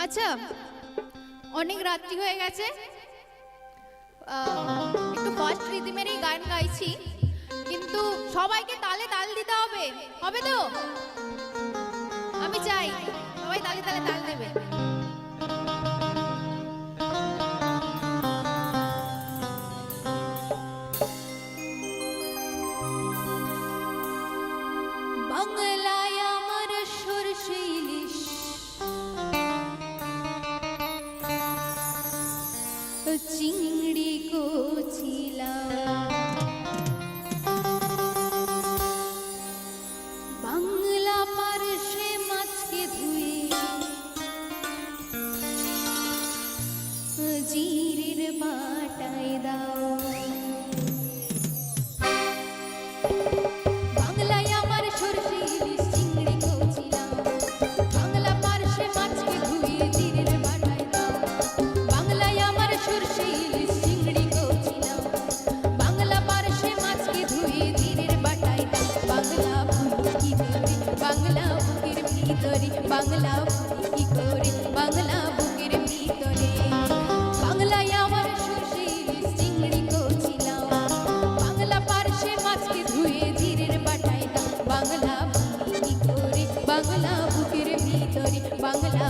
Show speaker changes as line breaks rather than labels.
আচ্ছা, অনেক রাত্রি হয়ে গেছে, একটু ফাস্ট রিদমেরই গান গাইছি, কিন্তু সবাইকে তালে তাল দিতে হবে, হবে তো? আমি চাই সবাই তালে তালে তাল দেবে। বাংলায় আমার সরষে ইলিশ, চিংড়ি কচিলা, বাংলা পারসে মাছকে ধুয়ে জিরের বাটায় দাও। বাংলায় আমার সরষে ইলিশ, চিংড়ি কচিলা, বাংলা পারসে মাছকে ধুয়ে জিরের বাটায় দাও। বাংলায় আমার সরষে ইলিশ, চিংড়ি কচিলা, বাংলা পারসে মাছকে ধুয়ে জিরের বাটায় দাও। বাংলা ভুলি কি করে বাংলা বুকের ভিতরে, বাংলা ভুলি কি করে বাংলা বুকের ভিতরে। বাংলায় আমার সরষে ইলিশ, চিংড়ি কচিলা, বাংলা পারসে মাছকে ধুয়ে জিরের বাটায় দাও। বাংলা ভুলি কি করে বাংলা বুকের ভিতরে, বাংলা